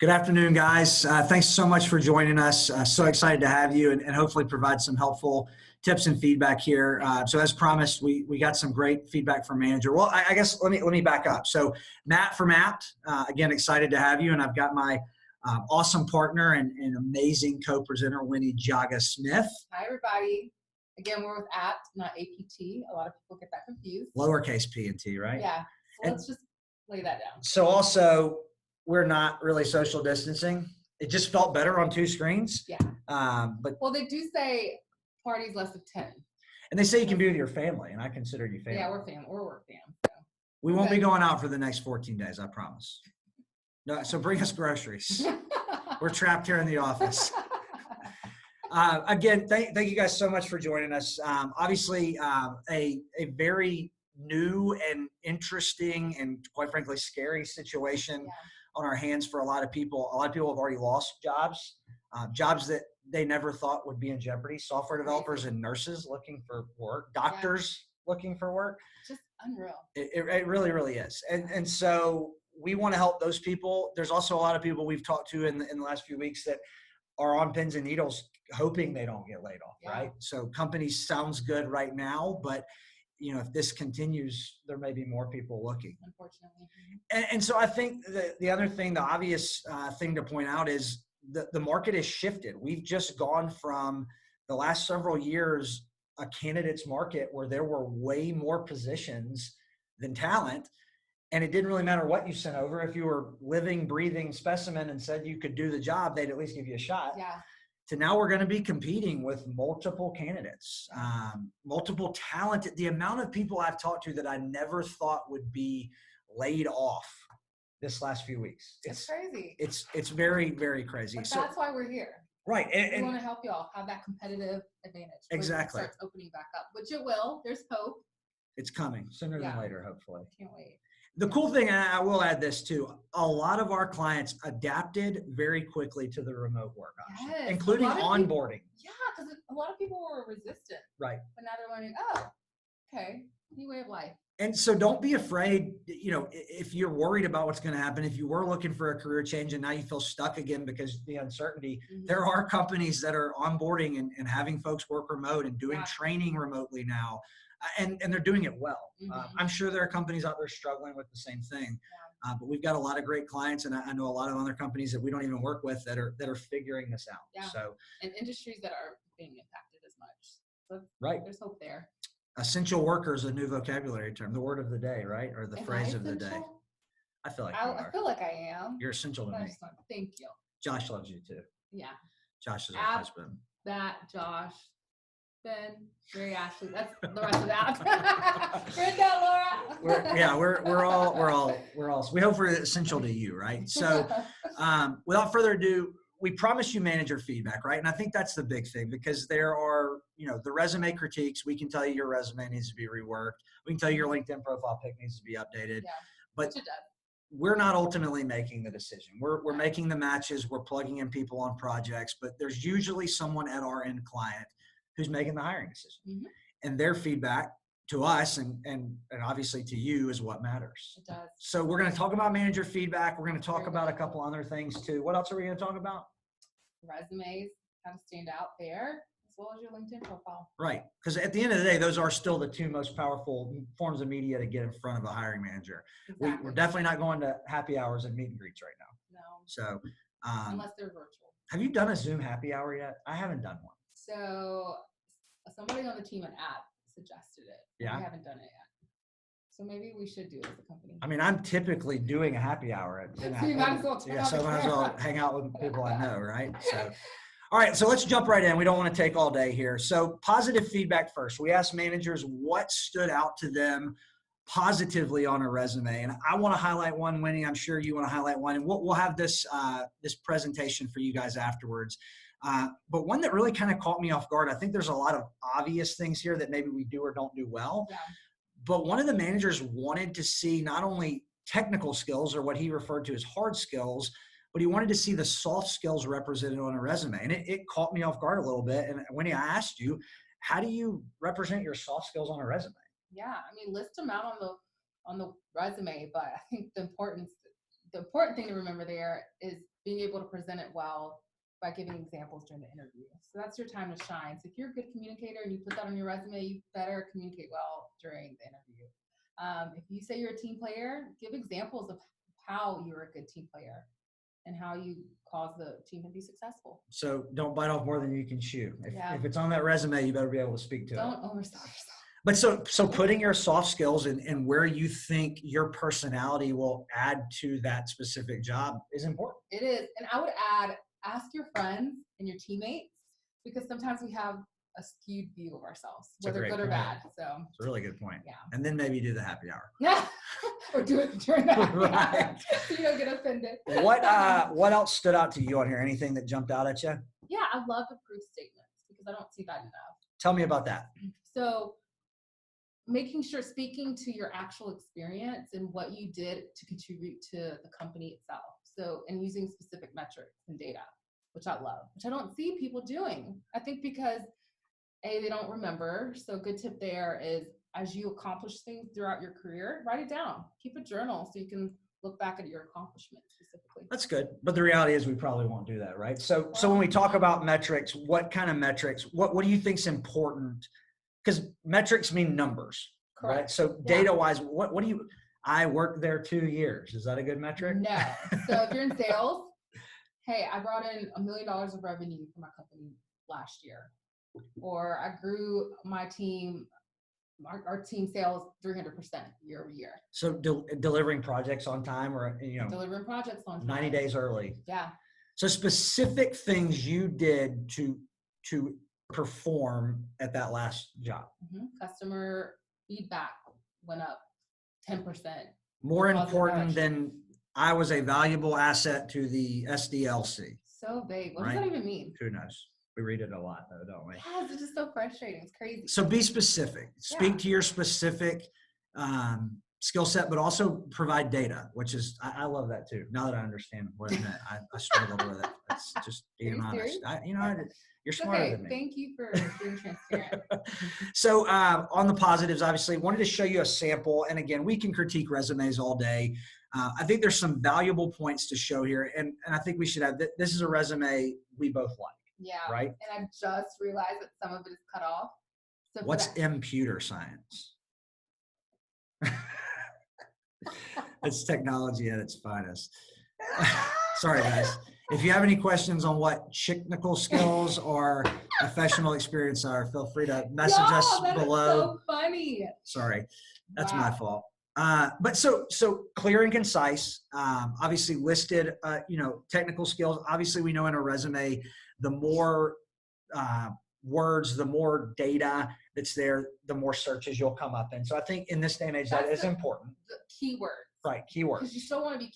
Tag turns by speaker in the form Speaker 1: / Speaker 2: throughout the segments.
Speaker 1: Good afternoon, guys. Thanks so much for joining us. So excited to have you and hopefully provide some helpful tips and feedback here. So as promised, we got some great feedback from manager. Well, I guess let me back up. So Matt from Apt, again, excited to have you. And I've got my awesome partner and amazing co-presenter, Winnie Jaga Smith.
Speaker 2: Hi, everybody. Again, we're with Apt, not APT. A lot of people get that confused.
Speaker 1: Lowercase p and t, right?
Speaker 2: Yeah. So let's just lay that down.
Speaker 1: So also, we're not really social distancing. It just felt better on two screens.
Speaker 2: Yeah.
Speaker 1: But
Speaker 2: Well, they do say parties less of 10.
Speaker 1: and they say you can be with your family, and I consider you family.
Speaker 2: Yeah, we're fam. We're work fam. So.
Speaker 1: We won't be going out for the next 14 days, I promise. No, so bring us groceries. We're trapped here in the office. Again, thank you guys so much for joining us. Obviously, a very new and interesting and quite frankly scary situation on our hands for a lot of people. A lot of people have already lost jobs, jobs that they never thought would be in jeopardy. Software developers and nurses looking for work, doctors looking for work.
Speaker 2: Just unreal.
Speaker 1: It really, really is. And so we want to help those people. There's also a lot of people we've talked to in the last few weeks that are on pins and needles hoping they don't get laid off, right? So companies sounds good right now, but you know, if this continues, there may be more people looking.
Speaker 2: Unfortunately.
Speaker 1: And so I think the other thing, the obvious thing to point out is the market has shifted. We've just gone from the last several years, a candidates market where there were way more positions than talent. And it didn't really matter what you sent over. If you were living, breathing specimen and said you could do the job, they'd at least give you a shot.
Speaker 2: Yeah.
Speaker 1: To now we're going to be competing with multiple candidates, multiple talented. The amount of people I've talked to that I never thought would be laid off this last few weeks.
Speaker 2: It's crazy.
Speaker 1: It's very, very crazy.
Speaker 2: But
Speaker 1: so
Speaker 2: that's why we're here.
Speaker 1: Right.
Speaker 2: We want to help y'all have that competitive advantage.
Speaker 1: Exactly.
Speaker 2: It starts opening back up, which it will. There's hope.
Speaker 1: It's coming sooner than later, hopefully.
Speaker 2: Can't wait.
Speaker 1: The cool thing, and I will add this too, a lot of our clients adapted very quickly to the remote work option, including onboarding.
Speaker 2: Because a lot of people were resistant.
Speaker 1: Right.
Speaker 2: But now they're learning, oh, okay, new way of life.
Speaker 1: And so don't be afraid, you know, if you're worried about what's going to happen, if you were looking for a career change and now you feel stuck again because of the uncertainty, there are companies that are onboarding and having folks work remote and doing training remotely now. And they're doing it well. I'm sure there are companies out there struggling with the same thing, but we've got a lot of great clients, and I know a lot of other companies that we don't even work with that are figuring this out.
Speaker 2: Yeah.
Speaker 1: So,
Speaker 2: and industries that aren't being impacted as much. So there's hope there.
Speaker 1: Essential worker is a new vocabulary term, the word of the day, right, or the phrase of the day. I feel like
Speaker 2: I feel like I am.
Speaker 1: You're essential to me.
Speaker 2: Thank you.
Speaker 1: Josh loves you too.
Speaker 2: Yeah.
Speaker 1: Josh is our husband.
Speaker 2: That Josh. Ben, Mary Ashley, that's the rest of that.
Speaker 1: Brenda, Laura. We're all, we hope we're essential to you, right? So without further ado, we promise you manager feedback, right? And I think that's the big thing because there are, you know, the resume critiques. We can tell you your resume needs to be reworked. We can tell you your LinkedIn profile pic needs to be updated.
Speaker 2: Yeah,
Speaker 1: but we're not ultimately making the decision. We're making the matches. We're plugging in people on projects, but there's usually someone at our end client who's making the hiring decision. And their feedback to us and obviously to you is what matters.
Speaker 2: It does.
Speaker 1: So we're going to talk about manager feedback. We're going to talk about a couple other things too. What else are we going to talk about?
Speaker 2: Resumes, how to stand out there, as well as your LinkedIn profile.
Speaker 1: Right. Because at the end of the day, those are still the two most powerful forms of media to get in front of a hiring manager.
Speaker 2: Exactly.
Speaker 1: We're definitely not going to happy hours and meet and greets right now.
Speaker 2: No.
Speaker 1: So
Speaker 2: unless they're virtual.
Speaker 1: Have you done a Zoom happy hour yet? I haven't done one.
Speaker 2: So somebody on the team at Apt suggested it.
Speaker 1: Yeah.
Speaker 2: We haven't done it yet. So maybe we should do it as a company.
Speaker 1: I mean, I'm typically doing a happy hour.
Speaker 2: So you might as well
Speaker 1: so I might as well hang out with people I know, right? So, all right, so let's jump right in. We don't want to take all day here. So positive feedback first. We asked managers what stood out to them positively on a resume. And I want to highlight one, Winnie. I'm sure you want to highlight one. And we'll have this presentation for you guys afterwards. But one that really kind of caught me off guard, I think there's a lot of obvious things here that maybe we do or don't do well.
Speaker 2: Yeah.
Speaker 1: But one of the managers wanted to see not only technical skills or what he referred to as hard skills, but he wanted to see the soft skills represented on a resume. And it caught me off guard a little bit. And Winnie, I asked you, how do you represent your soft skills on a resume?
Speaker 2: Yeah, I mean, list them out on the resume, but I think the important thing to remember there is being able to present it well by giving examples during the interview. So that's your time to shine. So if you're a good communicator and you put that on your resume, you better communicate well during the interview. If you say you're a team player, give examples of how you're a good team player and how you cause the team to be successful.
Speaker 1: So don't bite off more than you can chew.
Speaker 2: Yeah.
Speaker 1: If it's on that resume, you better be able to speak to it.
Speaker 2: Don't oversell yourself.
Speaker 1: But so putting your soft skills and where you think your personality will add to that specific job is important.
Speaker 2: It is. And I would add, ask your friends and your teammates, because sometimes we have a skewed view of ourselves,
Speaker 1: It's a
Speaker 2: whether
Speaker 1: great
Speaker 2: good or
Speaker 1: point.
Speaker 2: bad. So
Speaker 1: It's a really good point.
Speaker 2: Yeah.
Speaker 1: And then maybe do the happy hour.
Speaker 2: yeah. Or do it during that.
Speaker 1: Right.
Speaker 2: So you don't get offended.
Speaker 1: What else stood out to you on here? Anything that jumped out at you?
Speaker 2: Yeah, I love the proof statements because I don't see that enough.
Speaker 1: Tell me about that.
Speaker 2: So making sure, speaking to your actual experience and what you did to contribute to the company itself. So, and using specific metrics and data, which I love, which I don't see people doing. I think because they don't remember. So a good tip there is, as you accomplish things throughout your career, write it down. Keep a journal so you can look back at your accomplishments specifically.
Speaker 1: That's good. But the reality is we probably won't do that, right? So when we talk about metrics, what kind of metrics, what do you think is important? Because metrics mean numbers,
Speaker 2: Correct.
Speaker 1: right? So data wise, what do you, I worked there 2 years. Is that a good metric?
Speaker 2: No. So if you're in sales, hey, I brought in $1 million of revenue for my company last year. Or I grew my team, our team sales 300% year over year.
Speaker 1: So delivering projects on time, or,
Speaker 2: Delivering projects on time.
Speaker 1: 90 days early.
Speaker 2: Yeah.
Speaker 1: So specific things you did to perform at that last job.
Speaker 2: Customer feedback went up 10%.
Speaker 1: More
Speaker 2: Positive
Speaker 1: important
Speaker 2: action.
Speaker 1: than I was a valuable asset to the SDLC.
Speaker 2: So vague. What
Speaker 1: Right.
Speaker 2: does that even mean?
Speaker 1: Who knows? We read it a lot though, don't we?
Speaker 2: Yes, it's just so frustrating. It's crazy.
Speaker 1: So be specific. Speak
Speaker 2: Yeah.
Speaker 1: to your specific skill set, but also provide data, which is, I love that too. Now that I understand what it meant, I struggled with it. It's just being
Speaker 2: you
Speaker 1: honest.
Speaker 2: serious?
Speaker 1: You're
Speaker 2: It's
Speaker 1: smarter
Speaker 2: okay.
Speaker 1: than me.
Speaker 2: Thank you for being transparent.
Speaker 1: So on the positives, obviously, wanted to show you a sample. And again, we can critique resumes all day. I think there's some valuable points to show here. And I think we should have, this is a resume we both like,
Speaker 2: Yeah.
Speaker 1: right?
Speaker 2: And I just realized that some of it is cut off. So for
Speaker 1: What's
Speaker 2: that-
Speaker 1: computer science? It's technology at its finest. Sorry, guys. If you have any questions on what technical skills or professional experience are, feel free to message us
Speaker 2: that is
Speaker 1: below.
Speaker 2: so funny.
Speaker 1: Sorry, that's
Speaker 2: Wow.
Speaker 1: my fault. But so clear and concise. Obviously listed. Technical skills. Obviously, we know in a resume, the more words, the more data that's there, the more searches you'll come up in. So I think in this day and age, that
Speaker 2: That's
Speaker 1: is
Speaker 2: the-
Speaker 1: important.
Speaker 2: The keyword.
Speaker 1: Right, keywords.
Speaker 2: Because you still want to be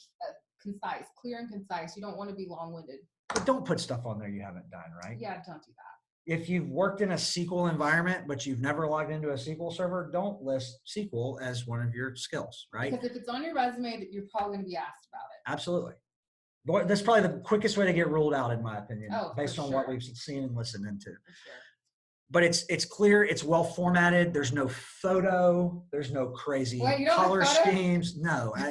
Speaker 2: concise, clear and concise. You don't want to be long-winded.
Speaker 1: But don't put stuff on there you haven't done, right?
Speaker 2: Yeah, don't do that.
Speaker 1: If you've worked in a SQL environment, but you've never logged into a SQL server, don't list SQL as one of your skills, right?
Speaker 2: Because if it's on your resume, that you're probably going to be asked about it.
Speaker 1: Absolutely. Boy, that's probably the quickest way to get ruled out, in my opinion,
Speaker 2: Oh, for
Speaker 1: based on what
Speaker 2: sure.
Speaker 1: we've seen and listened into.
Speaker 2: For sure.
Speaker 1: But it's clear, it's well formatted. There's no photo. There's no crazy
Speaker 2: Wait, you don't
Speaker 1: color
Speaker 2: like photos?
Speaker 1: schemes. No, I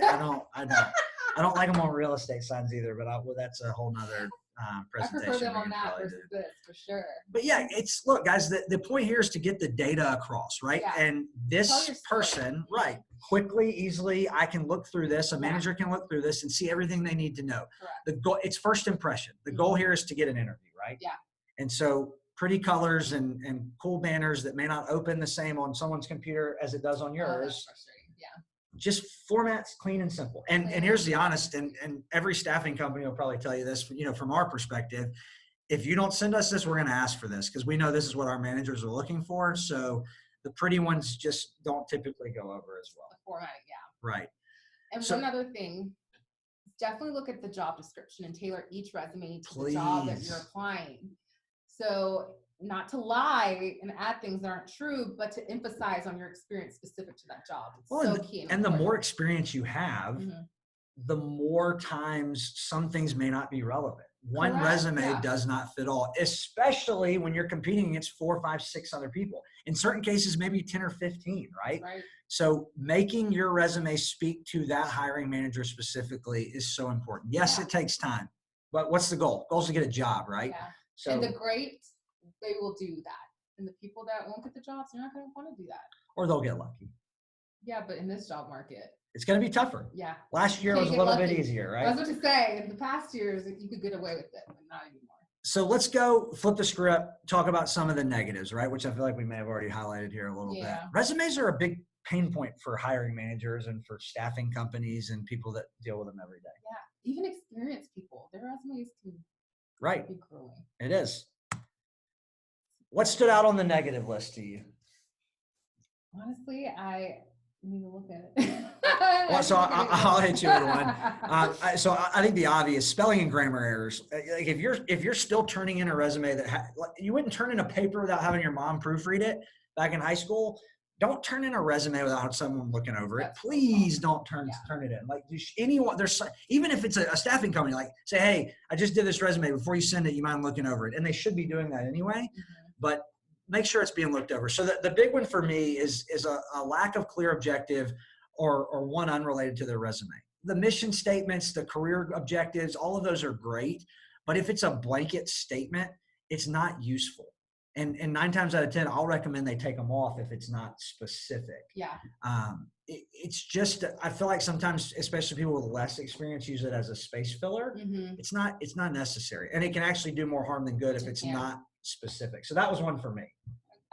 Speaker 1: don't like them on real estate signs either. But that's a whole nother
Speaker 2: I
Speaker 1: presentation.
Speaker 2: prefer them
Speaker 1: we
Speaker 2: on
Speaker 1: could
Speaker 2: that
Speaker 1: probably
Speaker 2: versus
Speaker 1: do.
Speaker 2: this, for sure.
Speaker 1: But yeah, look, guys, the point here is to get the data across, right?
Speaker 2: Yeah.
Speaker 1: And
Speaker 2: Tell
Speaker 1: this
Speaker 2: your story.
Speaker 1: person, right, quickly, easily, I can look through this. A
Speaker 2: Yeah.
Speaker 1: manager can look through this and see everything they need to know.
Speaker 2: Correct.
Speaker 1: The goal, it's first impression. The goal here is to get an interview, right?
Speaker 2: Yeah.
Speaker 1: And so pretty colors and cool banners that may not open the same on someone's computer as it does on
Speaker 2: Oh, that's
Speaker 1: yours.
Speaker 2: frustrating. Yeah.
Speaker 1: Just formats clean and simple. And here's the honest, and every staffing company will probably tell you this, from our perspective. If you don't send us this, we're going to ask for this because we know this is what our managers are looking for. So the pretty ones just don't typically go over as well.
Speaker 2: The formatting, yeah.
Speaker 1: Right.
Speaker 2: And
Speaker 1: So-
Speaker 2: one other thing, definitely look at the job description and tailor each resume to the job that
Speaker 1: Please.
Speaker 2: you're applying. So not to lie and add things that aren't true, but to emphasize on your experience specific to that job. It's
Speaker 1: Well,
Speaker 2: so key.
Speaker 1: And the
Speaker 2: important.
Speaker 1: more experience you have,
Speaker 2: Mhm.
Speaker 1: the more times some things may not be relevant. One
Speaker 2: Correct,
Speaker 1: resume
Speaker 2: yeah.
Speaker 1: does not fit all, especially when you're competing against 4, 5, 6 other people. In certain cases, maybe 10 or 15, right?
Speaker 2: Right.
Speaker 1: So making your resume speak to that hiring manager specifically is so important. Yes,
Speaker 2: Yeah.
Speaker 1: it takes time, But what's the goal? Goal is to get a job, right?
Speaker 2: Yeah.
Speaker 1: So,
Speaker 2: And the great, they will do that. And the people that won't get the jobs, they're not going to want to do that.
Speaker 1: or they'll get lucky.
Speaker 2: Yeah, but in this job market,
Speaker 1: It's going to be tougher.
Speaker 2: yeah.
Speaker 1: Last year
Speaker 2: You
Speaker 1: was a
Speaker 2: can't get
Speaker 1: little bit
Speaker 2: lucky.
Speaker 1: easier,
Speaker 2: I
Speaker 1: right?
Speaker 2: was about to say, in the past years, you could get away with it, but not anymore.
Speaker 1: So let's go flip the script, talk about some of the negatives, right? Which I feel like we may have already highlighted here a little bit.
Speaker 2: Yeah.
Speaker 1: Resumes are a big pain point for hiring managers and for staffing companies and people that deal with them every day.
Speaker 2: Yeah, even experienced people, their resumes can
Speaker 1: Right.
Speaker 2: be grueling.
Speaker 1: It is. What stood out on the negative list to you?
Speaker 2: Honestly, I need to look at it.
Speaker 1: Well, so I'll hit you with one. So I think the obvious spelling and grammar errors. Like if you're still turning in a resume that you wouldn't turn in a paper without having your mom proofread it back in high school. Don't turn in a resume without someone looking over it.
Speaker 2: That's
Speaker 1: Please don't turn it in. Like anyone, even if it's a staffing company, like say, hey, I just did this resume. Before you send it, you mind looking over it, and they should be doing that anyway.
Speaker 2: Mm-hmm.
Speaker 1: But make sure it's being looked over. So the big one for me is a lack of clear objective or one unrelated to their resume. The mission statements, the career objectives, all of those are great. But if it's a blanket statement, it's not useful. And 9 times out of 10, I'll recommend they take them off if it's not specific.
Speaker 2: Yeah.
Speaker 1: It's just, I feel like sometimes, especially people with less experience, use it as a space filler.
Speaker 2: Mm-hmm.
Speaker 1: It's not necessary. And it can actually do more harm than good if it's not specific. So that was one for me.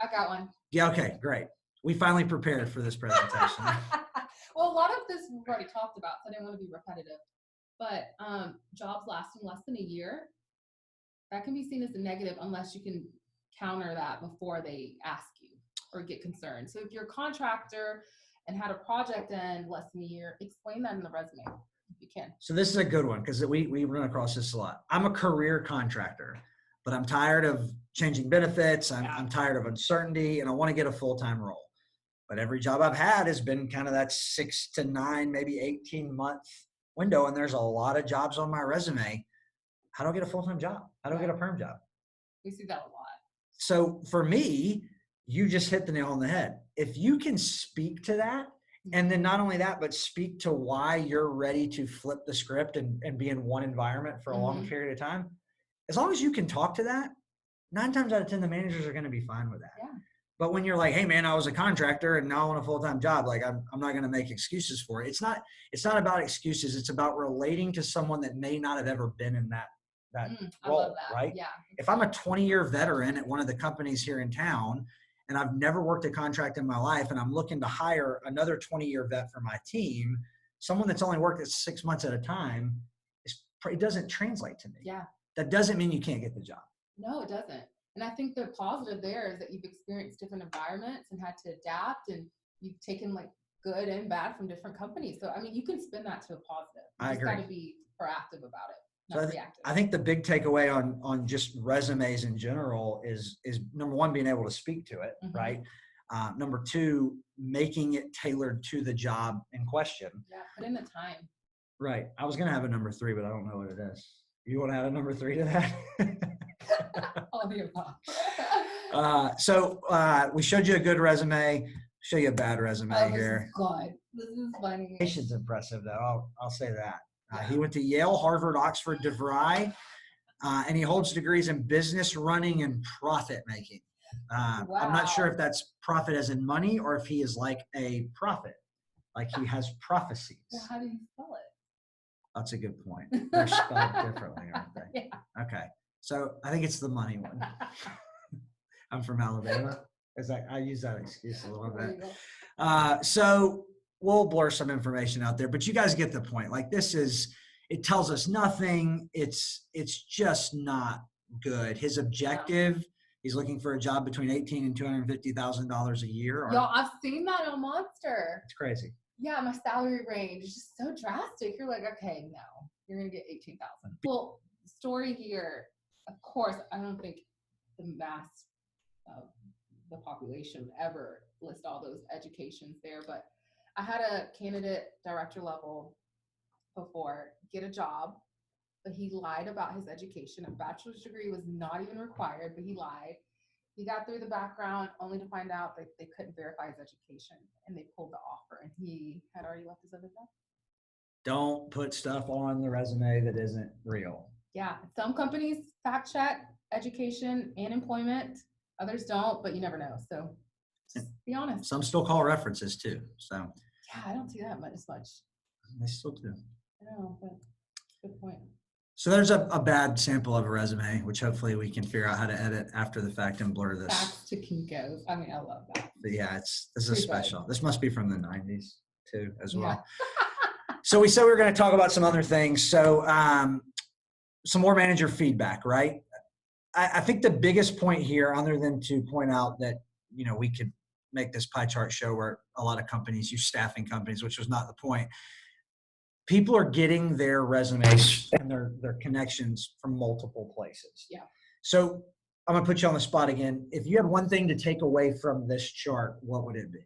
Speaker 2: I got one.
Speaker 1: Yeah. Okay, great. We finally prepared for this presentation.
Speaker 2: Well, a lot of this we've already talked about, so I didn't want to be repetitive. But jobs lasting less than a year, that can be seen as a negative unless you can counter that before they ask you or get concerned. So if you're a contractor and had a project end less than a year, explain that in the resume if you can.
Speaker 1: So this is a good one because we run across this a lot. I'm a career contractor, but I'm tired of changing benefits. I'm tired of uncertainty, and I want to get a full-time role. But every job I've had has been kind of that 6 to 9, maybe 18-month window, and there's a lot of jobs on my resume. How do I get a full-time job? How do I get a perm job?
Speaker 2: We see that a lot.
Speaker 1: So for me, you just hit the nail on the head. If you can speak to that, and then not only that, but speak to why you're ready to flip the script and be in one environment for a long period of time, as long as you can talk to that, 9 times out of 10, the managers are going to be fine with that.
Speaker 2: Yeah.
Speaker 1: But when you're like, hey man, I was a contractor and now I want a full-time job, like I'm not going to make excuses for it. It's not about excuses. It's about relating to someone that may not have ever been in that role,
Speaker 2: I love that.
Speaker 1: right?
Speaker 2: Yeah.
Speaker 1: If I'm a 20-year veteran at one of the companies here in town and I've never worked a contract in my life and I'm looking to hire another 20-year vet for my team, someone that's only worked at 6 months at a time, it doesn't translate to me.
Speaker 2: Yeah.
Speaker 1: That doesn't mean you can't get the job.
Speaker 2: No, it doesn't. And I think the positive there is that you've experienced different environments and had to adapt, and you've taken like good and bad from different companies. So, I mean, you can spin that to a positive. You
Speaker 1: I
Speaker 2: just
Speaker 1: agree.
Speaker 2: got to be proactive about it,
Speaker 1: So
Speaker 2: not reactive.
Speaker 1: I think the big takeaway on just resumes in general is number one, being able to speak to it, right? Number two, making it tailored to the job in question.
Speaker 2: Yeah, put in the time.
Speaker 1: Right. I was going to have a number 3, but I don't know what it is. You want to add a number 3 to that?
Speaker 2: All the above.
Speaker 1: So we showed you a good resume. Show you a bad resume here.
Speaker 2: This is funny.
Speaker 1: It's impressive, though. I'll say that. He went to Yale, Harvard, Oxford, DeVry, and he holds degrees in business running and profit making. I'm not sure if that's profit as in money or if he is like a prophet, like he has prophecies.
Speaker 2: Well, how do you spell it?
Speaker 1: That's a good point. They're spelled differently, aren't they?
Speaker 2: Yeah.
Speaker 1: Okay. So I think it's the money one. I'm from Alabama. It's like I use that excuse a little bit. So we'll blur some information out there, but you guys get the point. Like it tells us nothing. It's just not good. His objective, he's looking for a job between $18,000 and $250,000 a year.
Speaker 2: Y'all, I've seen that on Monster.
Speaker 1: It's crazy.
Speaker 2: Yeah, my salary range is just so drastic. You're like, okay, no, you're gonna get 18,000. Well, story here, of course, I don't think the mass of the population would ever list all those educations there, but I had a candidate director level before get a job, but he lied about his education. A bachelor's degree was not even required, but he lied. He got through the background only to find out that they couldn't verify his education, and they pulled the offer, and he had already left his other job.
Speaker 1: Don't put stuff on the resume that isn't real.
Speaker 2: Yeah. Some companies fact check education and employment. Others don't, but you never know. So just be honest.
Speaker 1: Some still call references too. So
Speaker 2: Yeah, I don't see that much as much.
Speaker 1: they still do.
Speaker 2: I know, but good point.
Speaker 1: So there's a bad sample of a resume, which hopefully we can figure out how to edit after the fact and blur this.
Speaker 2: Facts to Kinko's. I mean, I love that.
Speaker 1: But yeah, this is
Speaker 2: Pretty
Speaker 1: special. This must be from the 90s too, as well.
Speaker 2: Yeah.
Speaker 1: So we said we were going to talk about some other things. So some more manager feedback, right? I think the biggest point here, other than to point out that, we could make this pie chart show where a lot of companies use staffing companies, which was not the point. People are getting their resumes and their connections from multiple places.
Speaker 2: Yeah.
Speaker 1: So I'm going to put you on the spot again. If you had one thing to take away from this chart, what would it be?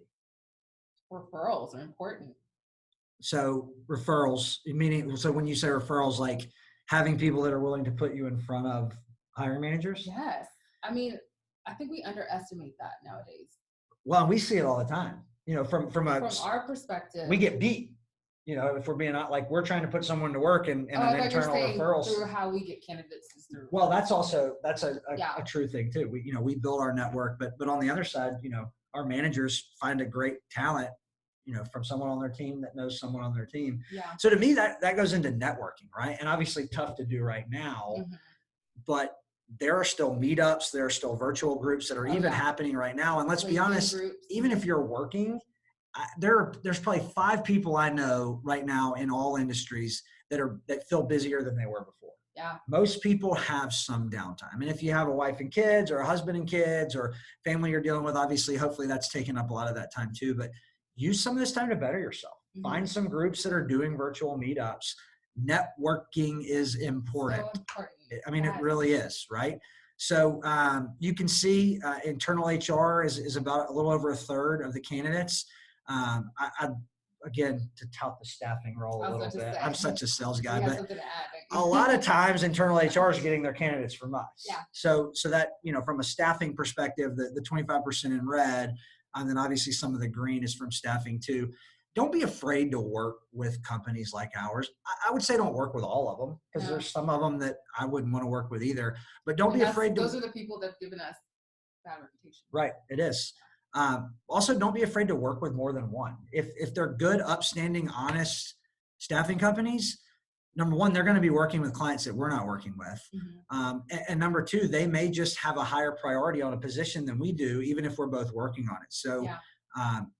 Speaker 2: Referrals are important.
Speaker 1: So referrals, meaning, so when you say referrals, like having people that are willing to put you in front of hiring managers?
Speaker 2: Yes. I mean, I think we underestimate that nowadays.
Speaker 1: Well, we see it all the time. From
Speaker 2: our perspective,
Speaker 1: we get beat. If we're being out, like we're trying to put someone to work and an internal referrals.
Speaker 2: Through how we get candidates is through.
Speaker 1: Well, that's a true thing too. We build our network, but on the other side, our managers find a great talent, from someone on their team that knows someone on their team.
Speaker 2: Yeah.
Speaker 1: So to me, that goes into networking, right? And obviously tough to do right now, but there are still meetups, there are still virtual groups that are happening right now. And let's be honest, even if you're working, there's probably 5 people I know right now in all industries that feel busier than they were before.
Speaker 2: Yeah.
Speaker 1: Most people have some downtime. And if you have a wife and kids or a husband and kids or family you're dealing with, obviously, hopefully that's taken up a lot of that time too. But use some of this time to better yourself. Find some groups that are doing virtual meetups. Networking is important.
Speaker 2: So important.
Speaker 1: I mean, it really is, right? So you can see internal HR is about a little over 1/3 of the candidates. Again, to tout the staffing role a little bit. I'm such a sales guy, but a lot of times internal HR is getting their candidates from us.
Speaker 2: Yeah.
Speaker 1: So that, from a staffing perspective, the 25% in red, and then obviously some of the green is from staffing too. Don't be afraid to work with companies like ours. I would say don't work with all of them because there's some of them that I wouldn't want to work with either. But don't be afraid to.
Speaker 2: Those are the people that have given us bad reputation.
Speaker 1: Right, it is. Also, don't be afraid to work with more than one. If they're good, upstanding, honest staffing companies, number one, they're going to be working with clients that we're not working with. And number two, they may just have a higher priority on a position than we do, even if we're both working on it. So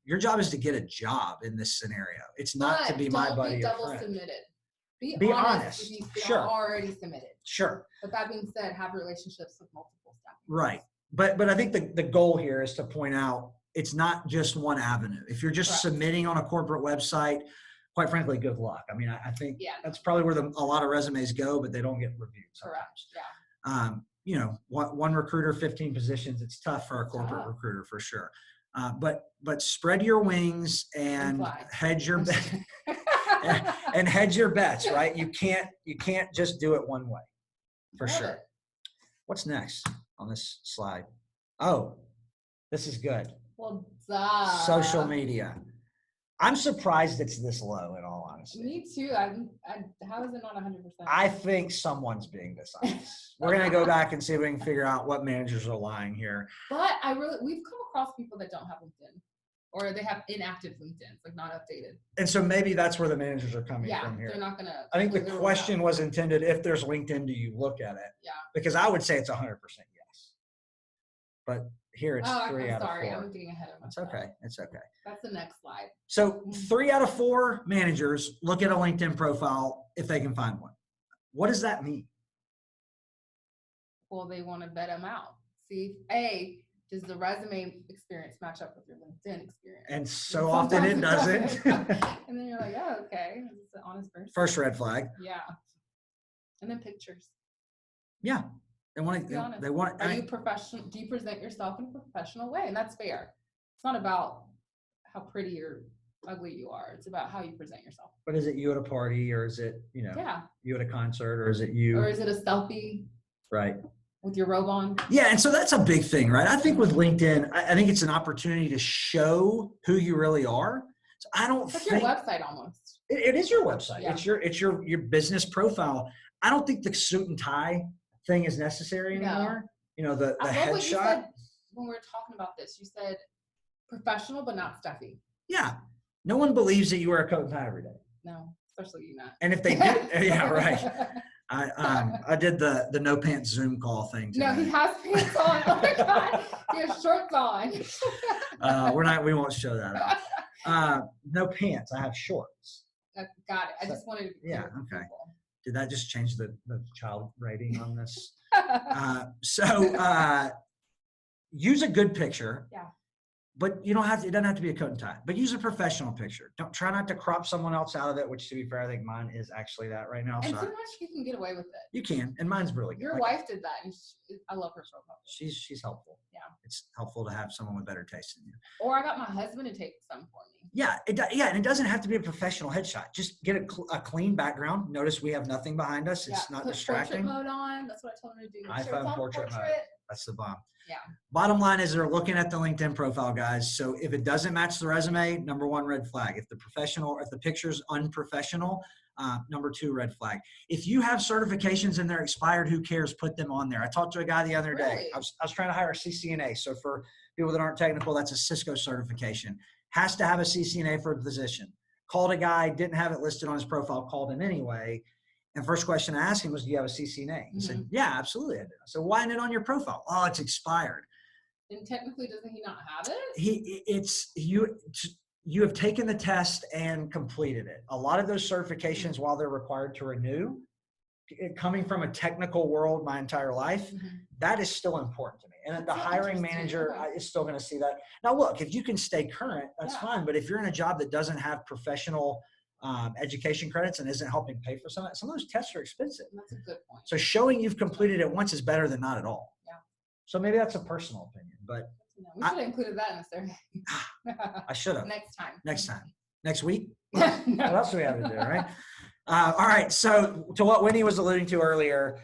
Speaker 1: your job is to get a job in this scenario. It's not to be my buddy or friend.
Speaker 2: Don't be double submitted.
Speaker 1: Be honest.
Speaker 2: If you are already submitted.
Speaker 1: Sure.
Speaker 2: But that being said, have relationships with multiple staff.
Speaker 1: Right. But I think the goal here is to point out it's not just one avenue. If you're just submitting on a corporate website, quite frankly, good luck. I mean, I think that's probably where a lot of resumes go, but they don't get reviewed sometimes.
Speaker 2: Correct.
Speaker 1: Yeah. One recruiter, 15 positions. It's tough for a corporate recruiter for sure. But spread your wings and hedge your and hedge your bets. Right? You can't just do it one way, for sure. What's next on this slide? Oh, this is good.
Speaker 2: Well,
Speaker 1: social media. I'm surprised it's this low, in all honesty.
Speaker 2: Me too. How is it not 100%?
Speaker 1: I think someone's being dishonest. We're going to go back and see if we can figure out what managers are lying here.
Speaker 2: But we've come across people that don't have LinkedIn, or they have inactive LinkedIn, like not updated.
Speaker 1: And so maybe that's where the managers are coming from here.
Speaker 2: They're not going to.
Speaker 1: I think the question was intended, if there's LinkedIn, do you look at it?
Speaker 2: Yeah.
Speaker 1: Because I would say it's 100% yes. But here it's 3 out of 4.
Speaker 2: Sorry, I'm getting ahead of myself.
Speaker 1: It's okay.
Speaker 2: That's the next slide.
Speaker 1: So 3 out of 4 managers look at a LinkedIn profile if they can find one. What does that mean?
Speaker 2: Well, they want to vet them out. See, does the resume experience match up with your LinkedIn experience?
Speaker 1: And so often it doesn't.
Speaker 2: And then you're like, oh, okay, this is an honest person.
Speaker 1: First red flag.
Speaker 2: Yeah. And then pictures.
Speaker 1: Yeah. They want.
Speaker 2: Are you professional? Do you present yourself in a professional way? And that's fair. It's not about how pretty or ugly you are. It's about how you present yourself.
Speaker 1: But is it you at a party, or is it you at a concert, or is it you?
Speaker 2: Or is it a selfie?
Speaker 1: Right.
Speaker 2: With your robe on?
Speaker 1: Yeah, and so that's a big thing, right? I think with LinkedIn, I think it's an opportunity to show who you really are. So I don't
Speaker 2: it's like
Speaker 1: think
Speaker 2: your website almost.
Speaker 1: It is your website.
Speaker 2: Yeah.
Speaker 1: It's your business profile. I don't think the suit and tie thing is necessary
Speaker 2: No.
Speaker 1: anymore. You know, the
Speaker 2: I love what you
Speaker 1: headshot.
Speaker 2: said when we were talking about this. You said professional, but not stuffy.
Speaker 1: Yeah. No one believes that you wear a coat and tie every day.
Speaker 2: No, especially you not.
Speaker 1: And if they do, yeah, right. I did the no pants Zoom call thing today.
Speaker 2: No, he has pants on. Oh my God. He has shorts on.
Speaker 1: We won't show that off. No pants. I have shorts.
Speaker 2: Got it. I just wanted to be
Speaker 1: Yeah,
Speaker 2: clear for
Speaker 1: okay.
Speaker 2: people.
Speaker 1: Did that just change the child rating on this? Use a good picture.
Speaker 2: Yeah.
Speaker 1: But you don't have to, it doesn't have to be a coat and tie, but use a professional picture. Don't try not to crop someone else out of it, which to be fair, I think mine is actually that right now.
Speaker 2: And
Speaker 1: So
Speaker 2: sometimes you can get away with it.
Speaker 1: you can, and mine's really good.
Speaker 2: Your
Speaker 1: Like,
Speaker 2: wife did that, and I love her so much.
Speaker 1: she's helpful.
Speaker 2: Yeah.
Speaker 1: It's helpful to have someone with better taste than you.
Speaker 2: Or I got my husband to take some for me.
Speaker 1: Yeah, and it doesn't have to be a professional headshot. Just get a clean background. Notice we have nothing behind us. It's not
Speaker 2: put
Speaker 1: distracting.
Speaker 2: Portrait mode on. That's what I told him to do. Make sure
Speaker 1: iPhone
Speaker 2: it's on
Speaker 1: portrait mode. That's the bomb.
Speaker 2: Yeah.
Speaker 1: Bottom line is they're looking at the LinkedIn profile, guys. So if it doesn't match the resume, number one, red flag. If the picture's unprofessional, number two, red flag. If you have certifications and they're expired, who cares? Put them on there. I talked to a guy the other day.
Speaker 2: Really?
Speaker 1: I was trying to hire a CCNA. So for people that aren't technical, that's a Cisco certification. Has to have a CCNA for the position. Called a guy, didn't have it listed on his profile, called him anyway. And first question I asked him was, do you have a CCNA? He said, yeah, absolutely I do. So why isn't it on your profile? Oh, it's expired.
Speaker 2: And technically, doesn't he not have it?
Speaker 1: You have taken the test and completed it. A lot of those certifications, while they're required to renew, coming from a technical world my entire life, that is still important to me. And the hiring manager is still going to see that. Now, look, if you can stay current, that's fine. But if you're in a job that doesn't have professional education credits and isn't helping pay for some of those tests are expensive.
Speaker 2: That's a good point.
Speaker 1: So showing you've completed it once is better than not at all.
Speaker 2: Yeah.
Speaker 1: So maybe that's a personal opinion, but
Speaker 2: we should have included that in the survey.
Speaker 1: I should have.
Speaker 2: Next time.
Speaker 1: Next week?
Speaker 2: No.
Speaker 1: What else do we have to do, right? All right. So to what Winnie was alluding to earlier,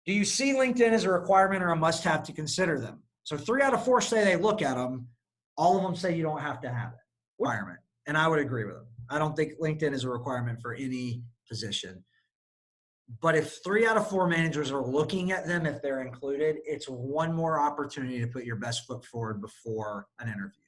Speaker 1: do you see LinkedIn as a requirement or a must-have to consider them? So 3 out of 4 say they look at them. All of them say you don't have to have it. Requirement. And I would agree with them. I don't think LinkedIn is a requirement for any position. But if 3 out of 4 managers are looking at them, if they're included, it's one more opportunity to put your best foot forward before an interview.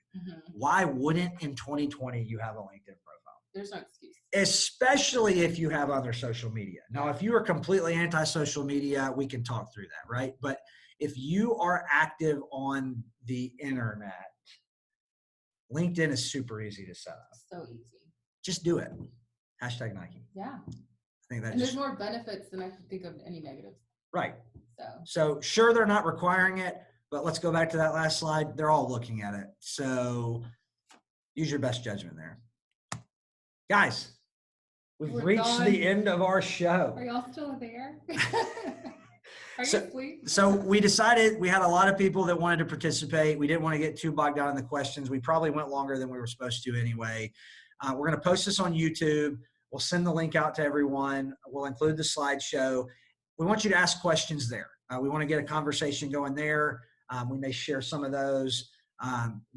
Speaker 1: Why wouldn't in 2020 you have a LinkedIn profile?
Speaker 2: There's no excuse.
Speaker 1: Especially if you have other social media. Now, if you are completely anti-social media, we can talk through that, right? But if you are active on the internet, LinkedIn is super easy to set up.
Speaker 2: So easy.
Speaker 1: Just do it. Hashtag Nike.
Speaker 2: Yeah.
Speaker 1: I think that
Speaker 2: and there's more benefits than I can think of any negatives.
Speaker 1: Right.
Speaker 2: So
Speaker 1: sure, they're not requiring it, but let's go back to that last slide. They're all looking at it. So use your best judgment there. Guys, we've reached the end of our show.
Speaker 2: Are y'all still there? Are you asleep?
Speaker 1: So we decided we had a lot of people that wanted to participate. We didn't want to get too bogged down in the questions. We probably went longer than we were supposed to anyway. We're going to post this on YouTube. We'll send the link out to everyone. We'll include the slideshow. We want you to ask questions there. We want to get a conversation going there. We may share some of those.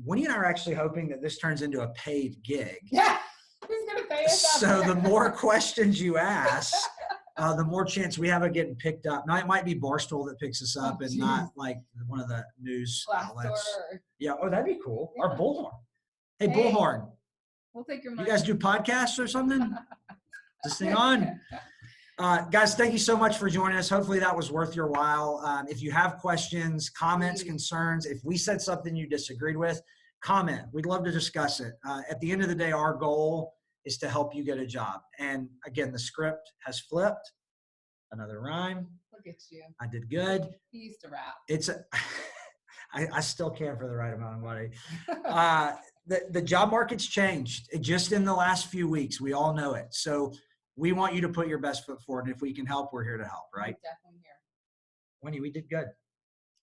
Speaker 1: Winnie and I are actually hoping that this turns into a paid gig.
Speaker 2: Yeah, who's going to pay us?
Speaker 1: So the more questions you ask, the more chance we have of getting picked up. Now, it might be Barstool that picks us up and not like one of the news outlets. Yeah, oh, that'd be cool. Yeah. Or Bullhorn. Hey, Bullhorn.
Speaker 2: We'll take your money.
Speaker 1: You guys do podcasts or something? Is this thing on? Guys, thank you so much for joining us. Hopefully that was worth your while. If you have questions, comments, concerns, if we said something you disagreed with, comment. We'd love to discuss it. At the end of the day, our goal is to help you get a job. And again, the script has flipped. Another rhyme.
Speaker 2: Look at you.
Speaker 1: I did good.
Speaker 2: He used to rap.
Speaker 1: I still can for the right amount of money. The job market's changed just in the last few weeks. We all know it. So we want you to put your best foot forward. And if we can help, we're here to help, right?
Speaker 2: I'm definitely here.
Speaker 1: Winnie, we did good.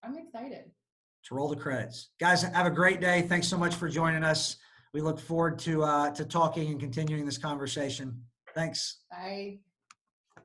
Speaker 2: I'm excited.
Speaker 1: Let's roll the credits. Guys, have a great day. Thanks so much for joining us. We look forward to talking and continuing this conversation. Thanks.
Speaker 2: Bye.